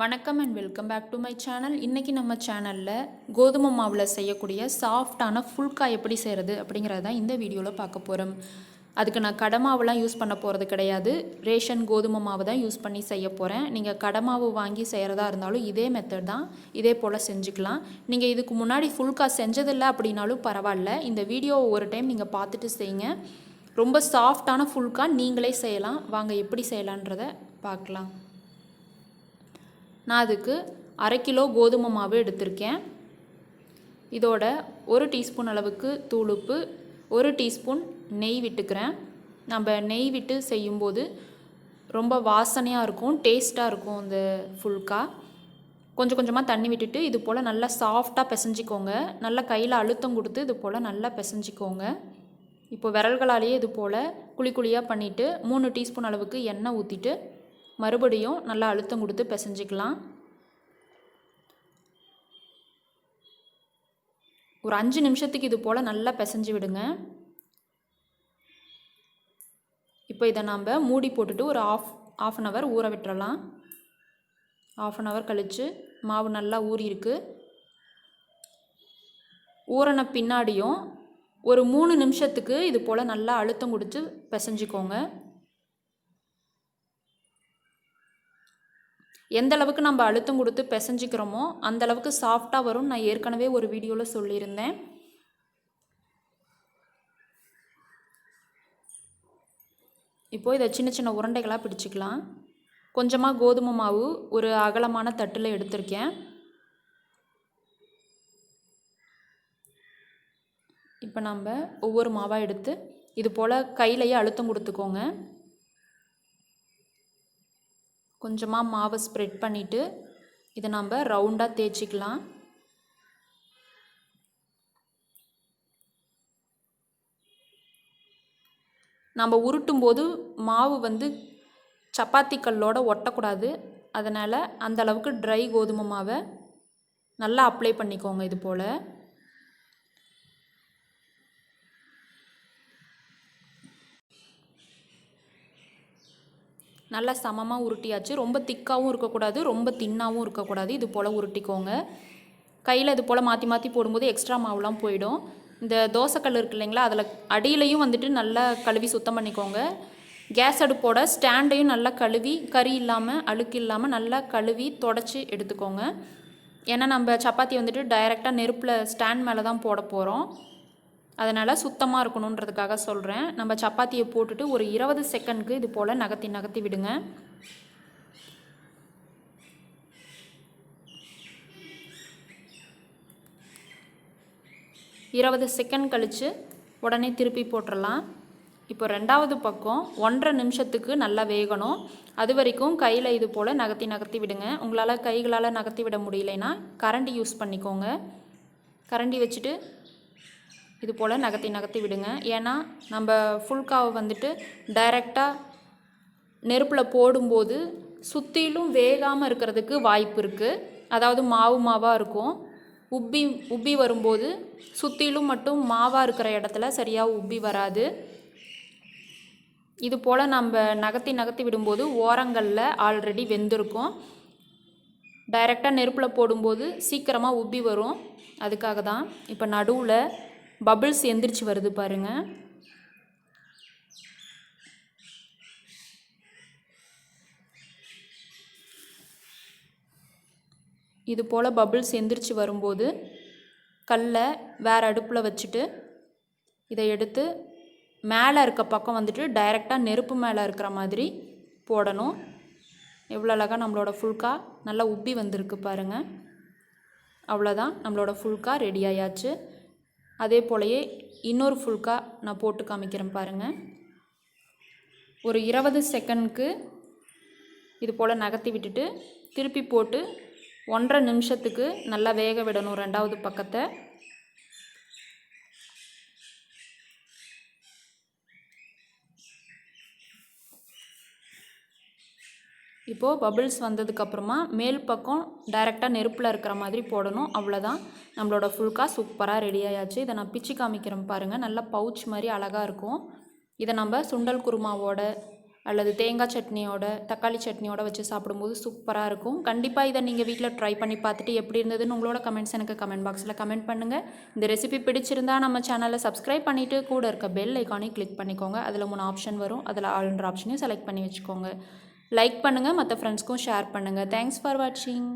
வணக்கம் and welcome back to my channel. இன்றைக்கி நம்ம சேனலில் கோதுமை மாவில் செய்யக்கூடிய சாஃப்டான ஃபுல்கா எப்படி செய்கிறது அப்படிங்கிறது தான் இந்த வீடியோவில் பார்க்க போகிறோம். அதுக்கு நான் கடை மாவுலாம் யூஸ் பண்ண போகிறது கிடையாது, ரேஷன் கோதுமை மாவு தான் யூஸ் பண்ணி செய்ய போகிறேன். நீங்கள் கடை மாவு வாங்கி செய்கிறதா இருந்தாலும் இதே மெத்தட் தான், இதே போல் செஞ்சுக்கலாம். நீங்கள் இதுக்கு முன்னாடி ஃபுல்கா செஞ்சதில்லை அப்படின்னாலும் பரவாயில்ல, இந்த வீடியோவை ஒரு டைம் நீங்கள் பார்த்துட்டு செய்யுங்க. ரொம்ப சாஃப்டான ஃபுல்கா நீங்களே செய்யலாம். வாங்க எப்படி செய்யலான்றதை பார்க்கலாம். நான் அதுக்கு 1/2 கிலோ கோதுமை மாவு எடுத்திருக்கேன். இதோட 1 டீஸ்பூன் அளவுக்கு தூளுப்பு, 1 டீஸ்பூன் நெய் விட்டுக்கிறேன். நம்ம நெய் விட்டு செய்யும்போது ரொம்ப வாசனையாக இருக்கும், டேஸ்ட்டாக இருக்கும் இந்த ஃபுல்கா. கொஞ்சம் கொஞ்சமாக தண்ணி விட்டுட்டு இது போல் நல்லா சாஃப்டாக பிசைஞ்சிக்கோங்க. நல்லா கையில் அழுத்தம் கொடுத்து இது போல் நல்லா பிசைஞ்சிக்கோங்க. இப்போ விரல்களாலேயே இது போல் குழி குழியாக பண்ணிவிட்டு 3 டீஸ்பூன் அளவுக்கு எண்ணெய் ஊற்றிட்டு மறுபடியும் நல்லா அழுத்தம் கொடுத்து பிசைஞ்சிக்கலாம். ஒரு 5 நிமிஷத்துக்கு இது போல் நல்லா பிசைஞ்சு விடுங்க. இப்போ இதை நம்ம மூடி போட்டுட்டு ஒரு ஆஃப் அன் ஹவர் ஊற விட்டுறலாம். ஆஃப் அன் ஹவர் கழித்து மாவு நல்லா ஊறியிருக்கு. ஊறின பின்னாடியும் ஒரு 3 நிமிஷத்துக்கு இது போல் நல்லா அழுத்தம் கொடுத்து பிசைஞ்சிக்கோங்க. எந்த அளவுக்கு நம்ம அழுத்தம் கொடுத்து பிசைஞ்சிக்கிறோமோ அந்த அளவுக்கு சாஃப்டாக வரும். நான் ஏற்கனவே ஒரு வீடியோவில் சொல்லியிருந்தேன். இப்போது இதை சின்ன சின்ன உருண்டைகளாக பிடிச்சிக்கலாம். கொஞ்சமாக கோதுமை மாவு ஒரு அகலமான தட்டில் எடுத்திருக்கேன். இப்போ நம்ம ஒவ்வொரு மாவாக எடுத்து இது போல் கையிலையே அழுத்தம் கொடுத்துக்கோங்க. கொஞ்சமாக மாவை ஸ்ப்ரெட் பண்ணிவிட்டு இதை நம்ம ரவுண்டாக தேய்ச்சிக்கலாம். நம்ம உருட்டும் போது மாவு சப்பாத்தி கல்லோட ஒட்டக்கூடாது. அதனால் அந்த அளவுக்கு ட்ரை கோதுமை மாவை நல்லா அப்ளை பண்ணிக்கோங்க. இது போல் நல்லா சமமாக உருட்டியாச்சு. ரொம்ப திக்காகவும் இருக்கக்கூடாது, ரொம்ப தின்னாகவும் இருக்கக்கூடாது. இது போல் உருட்டிக்கோங்க. கையில் இது போல் மாற்றி மாற்றி போடும்போது எக்ஸ்ட்ரா மாவுலாம் போயிடும். இந்த தோசைக்கல் இருக்கு இல்லைங்களா, அதில் அடியிலையும் நல்லா கழுவி சுத்தம் பண்ணிக்கோங்க. கேஸ் அடுப்போட ஸ்டாண்டையும் நல்லா கழுவி, கறி இல்லாமல் அழுக்கு இல்லாமல் நல்லா கழுவி தொடச்சி எடுத்துக்கோங்க. ஏன்னா நம்ம சப்பாத்தி டைரெக்டாக நெருப்பில் ஸ்டாண்ட் மேலே தான் போட போகிறோம். அதனால் சுத்தமாக இருக்கணுன்றதுக்காக சொல்கிறேன். நம்ம சப்பாத்தியை போட்டுட்டு ஒரு 20 செகண்ட்க்கு இது போல் நகர்த்தி நகர்த்தி விடுங்க. இருபது செகண்ட் கழித்து உடனே திருப்பி போட்டுடலாம். இப்போ 2வது பக்கம் 1.5 நிமிஷத்துக்கு நல்லா வேகணும். அது வரைக்கும் கையில் இது போல் நகர்த்தி நகர்த்தி விடுங்க. உங்களால் கைகளால் நகர்த்தி விட முடியலைன்னா கரண்டி யூஸ் பண்ணிக்கோங்க. கரண்டி வச்சுட்டு இது போல் நகர்த்தி நகர்த்தி விடுங்க. ஏன்னா நம்ம ஃபுல்காவை டைரெக்டாக நெருப்பில் போடும்போது சுற்றிலும் வேகாமல் இருக்கிறதுக்கு வாய்ப்பு இருக்குது. அதாவது மாவு மாவாக இருக்கும். உப்பி வரும்போது சுற்றிலும் மட்டும் மாவாக இருக்கிற இடத்துல சரியாக உப்பி வராது. இது போல் நம்ம நகர்த்தி நகர்த்தி விடும்போது ஓரங்களில் ஆல்ரெடி வெந்திருக்கும். டைரெக்டாக நெருப்பில் போடும்போது சீக்கிரமாக உப்பி வரும். அதுக்காக தான். இப்போ நடுவில் பபிள்ஸ் எந்திரிச்சு வருது பாருங்கள். இது போல் பபிள்ஸ் எந்திரிச்சு வரும்போது கல்லை வேறு அடுப்பில் வச்சுட்டு இதை எடுத்து மேலே இருக்க பக்கம் டைரெக்டாக நெருப்பு மேலே இருக்கிற மாதிரி போடணும். எவ்வளோ அழகாக நம்மளோட ஃபுல்கா நல்லா உப்பி வந்திருக்கு பாருங்கள். அவ்வளோதான், நம்மளோட ஃபுல்கா ரெடி ஆயாச்சு. அதே போலயே இன்னொரு ஃபுல்கா நான் போட்டு காமிக்கிறேன் பாருங்கள். ஒரு 20 செகண்ட்க்கு இது போல் நகர்த்தி விட்டுட்டு திருப்பி போட்டு 1.5 நிமிஷத்துக்கு நல்லா வேக விடணும் 2வது பக்கத்தை. இப்போது பபிள்ஸ் வந்ததுக்கப்புறமா மேல் பக்கம் டைரெக்டாக நெருப்பில் இருக்கிற மாதிரி போடணும். அவ்வளோதான், நம்மளோட ஃபுல்கா சூப்பராக ரெடி ஆயாச்சு. இதை நான் பிச்சு காமிக்கிறேன் பாருங்கள். நல்லா பவுச் மாதிரி அழகாக இருக்கும். இதை நம்ம சுண்டல் குருமாவோட அல்லது தேங்காய் சட்னியோட தக்காளி சட்னியோட வச்சு சாப்பிடும்போது சூப்பராக இருக்கும். கண்டிப்பாக இதை நீங்கள் வீட்டில் ட்ரை பண்ணி பார்த்துட்டு எப்படி இருந்ததுன்னு உங்களோட கமெண்ட்ஸ் எனக்கு கமெண்ட் பாக்ஸில் கமெண்ட் பண்ணுங்கள். இந்த ரெசிபி பிடிச்சிருந்தா நம்ம சேனலை சப்ஸ்கிரைப் பண்ணிவிட்டு கூட இருக்க பெல் ஐக்கானையும் கிளிக் பண்ணிக்கோங்க. அதில் 3 ஆப்ஷன் வரும். அதில் ஆல்ன்ற ஆப்ஷனையும் செலக்ட் பண்ணி வச்சுக்கோங்க. லைக் பண்ணுங்கள், மற்ற ஃப்ரெண்ட்ஸ்க்கும் ஷேர் பண்ணுங்கள். தேங்க்ஸ் ஃபார் வாட்சிங்.